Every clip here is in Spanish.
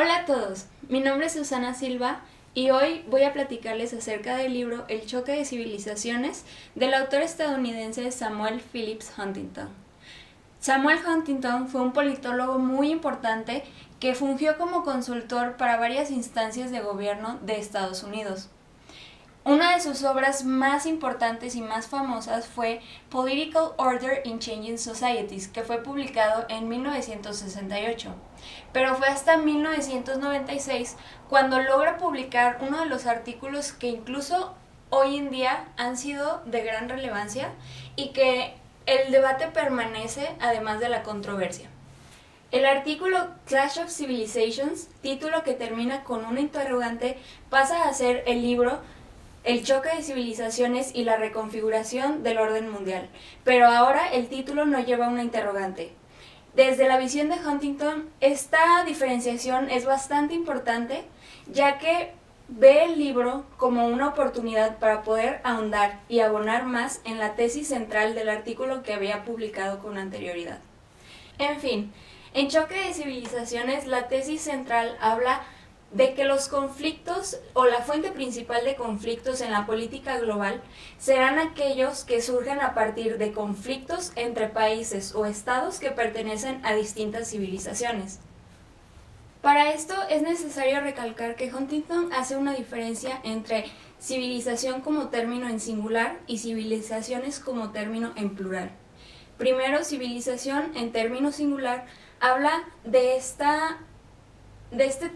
Hola a todos, mi nombre es Susana Silva y hoy voy a platicarles acerca del libro El choque de civilizaciones del autor estadounidense Samuel Phillips Huntington. Samuel Huntington fue un politólogo muy importante que fungió como consultor para varias instancias de gobierno de Estados Unidos. Una de sus obras más importantes y más famosas fue Political Order in Changing Societies, que fue publicado en 1968. Pero fue hasta 1996 cuando logra publicar uno de los artículos que incluso hoy en día han sido de gran relevancia y que el debate permanece además de la controversia. El artículo Clash of Civilizations, título que termina con una interrogante, pasa a ser el libro El choque de civilizaciones y la reconfiguración del orden mundial, pero ahora el título no lleva una interrogante. Desde la visión de Huntington, esta diferenciación es bastante importante, ya que ve el libro como una oportunidad para poder ahondar y abonar más en la tesis central del artículo que había publicado con anterioridad. En fin, en Choque de Civilizaciones, la tesis central habla de que los conflictos o la fuente principal de conflictos en la política global serán aquellos que surgen a partir de conflictos entre países o estados que pertenecen a distintas civilizaciones. Para esto es necesario recalcar que Huntington hace una diferencia entre civilización como término en singular y civilizaciones como término en plural. Primero, civilización en término singular habla de este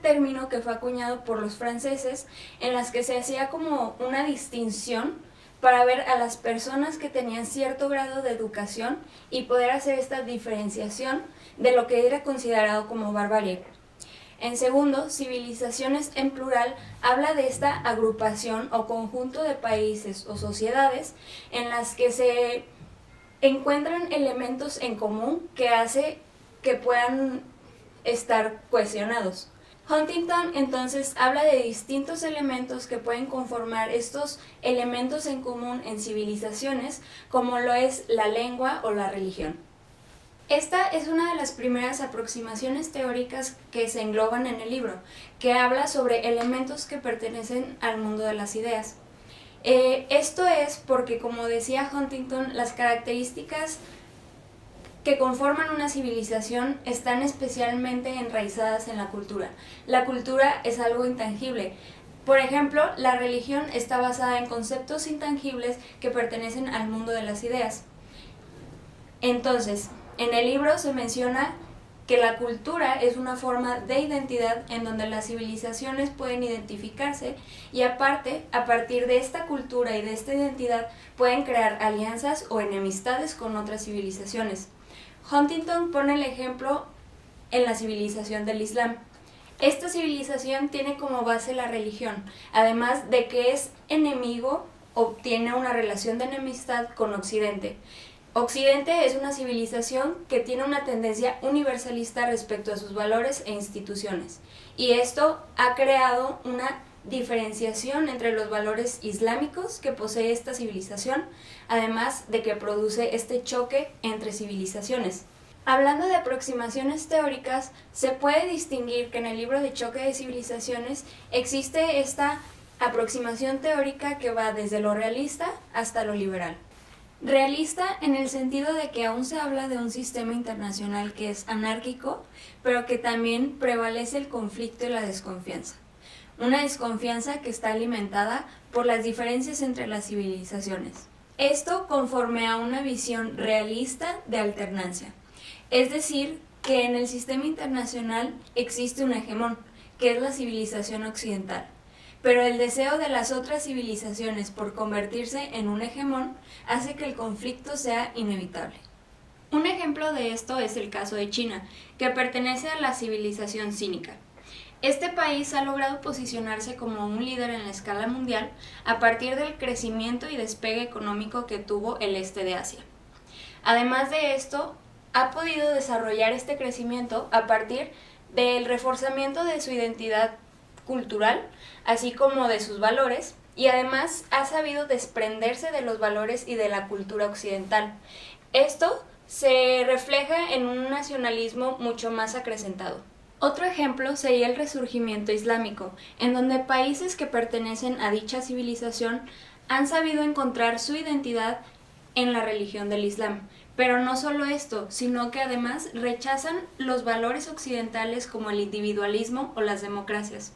término que fue acuñado por los franceses, en las que se hacía como una distinción para ver a las personas que tenían cierto grado de educación y poder hacer esta diferenciación de lo que era considerado como barbarie. En segundo, civilizaciones en plural habla de esta agrupación o conjunto de países o sociedades en las que se encuentran elementos en común que hace que puedan estar cohesionados. Huntington entonces habla de distintos elementos que pueden conformar estos elementos en común en civilizaciones, como lo es la lengua o la religión. Esta es una de las primeras aproximaciones teóricas que se engloban en el libro, que habla sobre elementos que pertenecen al mundo de las ideas. Esto es porque, como decía Huntington, las características que conforman una civilización están especialmente enraizadas en la cultura. La cultura es algo intangible. Por ejemplo, la religión está basada en conceptos intangibles que pertenecen al mundo de las ideas. Entonces, en el libro se menciona que la cultura es una forma de identidad en donde las civilizaciones pueden identificarse y aparte, a partir de esta cultura y de esta identidad, pueden crear alianzas o enemistades con otras civilizaciones. Huntington pone el ejemplo en la civilización del Islam. Esta civilización tiene como base la religión, además de que es enemigo o tiene una relación de enemistad con Occidente. Occidente es una civilización que tiene una tendencia universalista respecto a sus valores e instituciones, y esto ha creado una diferenciación entre los valores islámicos que posee esta civilización, además de que produce este choque entre civilizaciones. Hablando de aproximaciones teóricas, se puede distinguir que en el libro de Choque de Civilizaciones existe esta aproximación teórica que va desde lo realista hasta lo liberal. Realista en el sentido de que aún se habla de un sistema internacional que es anárquico, pero que también prevalece el conflicto y la desconfianza. Una desconfianza que está alimentada por las diferencias entre las civilizaciones. Esto conforme a una visión realista de alternancia. Es decir, que en el sistema internacional existe un hegemón, que es la civilización occidental. Pero el deseo de las otras civilizaciones por convertirse en un hegemón hace que el conflicto sea inevitable. Un ejemplo de esto es el caso de China, que pertenece a la civilización cínica. Este país ha logrado posicionarse como un líder en la escala mundial a partir del crecimiento y despegue económico que tuvo el este de Asia. Además de esto, ha podido desarrollar este crecimiento a partir del reforzamiento de su identidad cultural, así como de sus valores, y además ha sabido desprenderse de los valores y de la cultura occidental. Esto se refleja en un nacionalismo mucho más acrecentado. Otro ejemplo sería el resurgimiento islámico, en donde países que pertenecen a dicha civilización han sabido encontrar su identidad en la religión del Islam. Pero no solo esto, sino que además rechazan los valores occidentales como el individualismo o las democracias.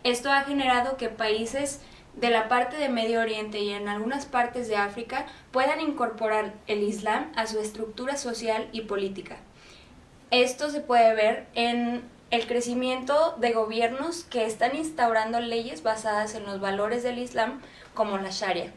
Esto ha generado que países de la parte de Medio Oriente y en algunas partes de África puedan incorporar el Islam a su estructura social y política. Esto se puede ver en el crecimiento de gobiernos que están instaurando leyes basadas en los valores del Islam, como la Sharia.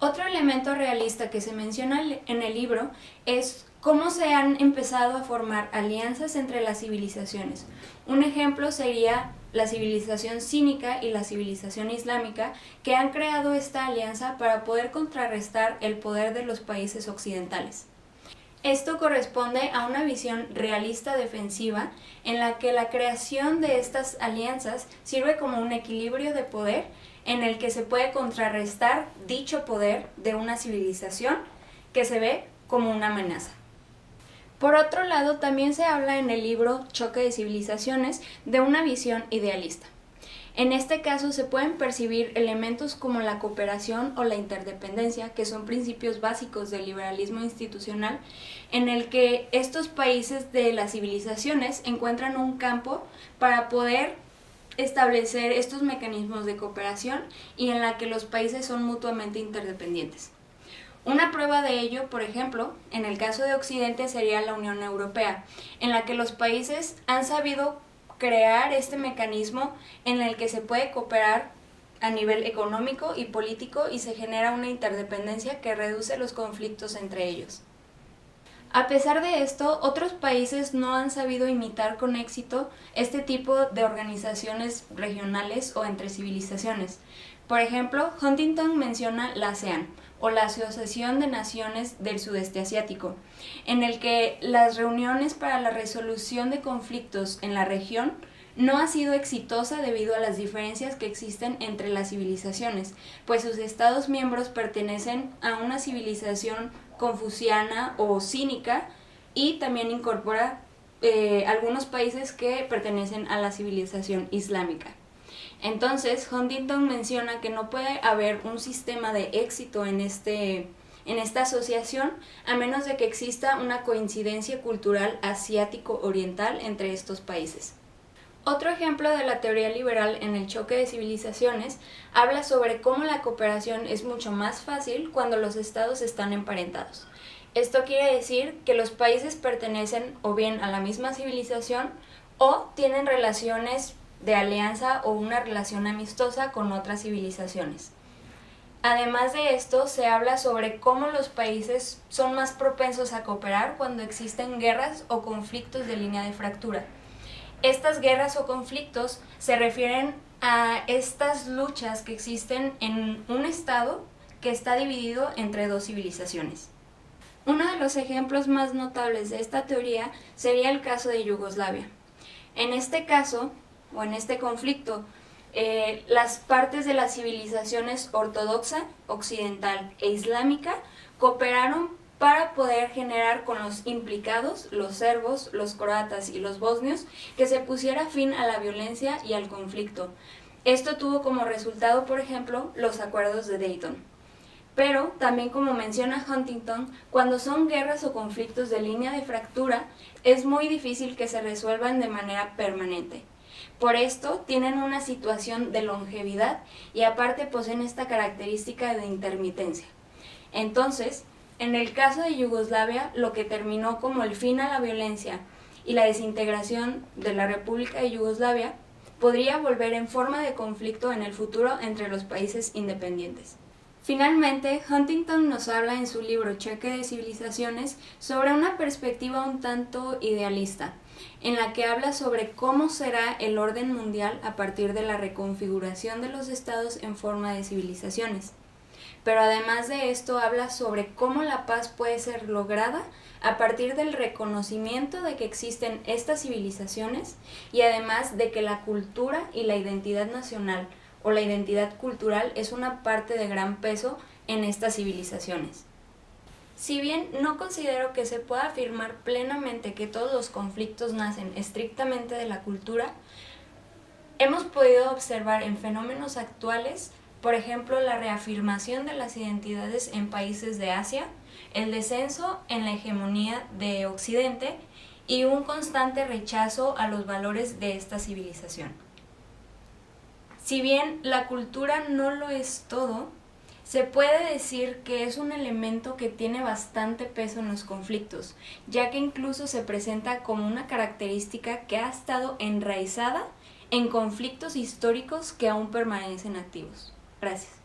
Otro elemento realista que se menciona en el libro es cómo se han empezado a formar alianzas entre las civilizaciones. Un ejemplo sería la civilización cínica y la civilización islámica, que han creado esta alianza para poder contrarrestar el poder de los países occidentales. Esto corresponde a una visión realista defensiva en la que la creación de estas alianzas sirve como un equilibrio de poder en el que se puede contrarrestar dicho poder de una civilización que se ve como una amenaza. Por otro lado, también se habla en el libro Choque de Civilizaciones de una visión idealista. En este caso se pueden percibir elementos como la cooperación o la interdependencia, que son principios básicos del liberalismo institucional, en el que estos países de las civilizaciones encuentran un campo para poder establecer estos mecanismos de cooperación y en la que los países son mutuamente interdependientes. Una prueba de ello, por ejemplo, en el caso de Occidente sería la Unión Europea, en la que los países han sabido crear este mecanismo en el que se puede cooperar a nivel económico y político y se genera una interdependencia que reduce los conflictos entre ellos. A pesar de esto, otros países no han sabido imitar con éxito este tipo de organizaciones regionales o entre civilizaciones. Por ejemplo, Huntington menciona la ASEAN, o la Asociación de Naciones del Sudeste Asiático, en el que las reuniones para la resolución de conflictos en la región no ha sido exitosa debido a las diferencias que existen entre las civilizaciones, pues sus estados miembros pertenecen a una civilización confuciana o cínica y también incorpora algunos países que pertenecen a la civilización islámica. Entonces, Huntington menciona que no puede haber un sistema de éxito en esta asociación a menos de que exista una coincidencia cultural asiático-oriental entre estos países. Otro ejemplo de la teoría liberal en el choque de civilizaciones habla sobre cómo la cooperación es mucho más fácil cuando los estados están emparentados. Esto quiere decir que los países pertenecen o bien a la misma civilización o tienen relaciones de alianza o una relación amistosa con otras civilizaciones. Además de esto, se habla sobre cómo los países son más propensos a cooperar cuando existen guerras o conflictos de línea de fractura. Estas guerras o conflictos se refieren a estas luchas que existen en un estado que está dividido entre dos civilizaciones. Uno de los ejemplos más notables de esta teoría sería el caso de Yugoslavia. En este caso, o en este conflicto, las partes de las civilizaciones ortodoxa, occidental e islámica cooperaron para poder generar con los implicados, los serbos, los croatas y los bosnios, que se pusiera fin a la violencia y al conflicto. Esto tuvo como resultado, por ejemplo, los acuerdos de Dayton. Pero, también como menciona Huntington, cuando son guerras o conflictos de línea de fractura, es muy difícil que se resuelvan de manera permanente. Por esto, tienen una situación de longevidad y aparte poseen esta característica de intermitencia. Entonces, en el caso de Yugoslavia, lo que terminó como el fin a la violencia y la desintegración de la República de Yugoslavia podría volver en forma de conflicto en el futuro entre los países independientes. Finalmente, Huntington nos habla en su libro Choque de Civilizaciones sobre una perspectiva un tanto idealista, en la que habla sobre cómo será el orden mundial a partir de la reconfiguración de los estados en forma de civilizaciones. Pero además de esto habla sobre cómo la paz puede ser lograda a partir del reconocimiento de que existen estas civilizaciones y además de que la cultura y la identidad nacional o la identidad cultural es una parte de gran peso en estas civilizaciones. Si bien no considero que se pueda afirmar plenamente que todos los conflictos nacen estrictamente de la cultura, hemos podido observar en fenómenos actuales, por ejemplo, la reafirmación de las identidades en países de Asia, el descenso en la hegemonía de Occidente y un constante rechazo a los valores de esta civilización. Si bien la cultura no lo es todo, se puede decir que es un elemento que tiene bastante peso en los conflictos, ya que incluso se presenta como una característica que ha estado enraizada en conflictos históricos que aún permanecen activos. Gracias.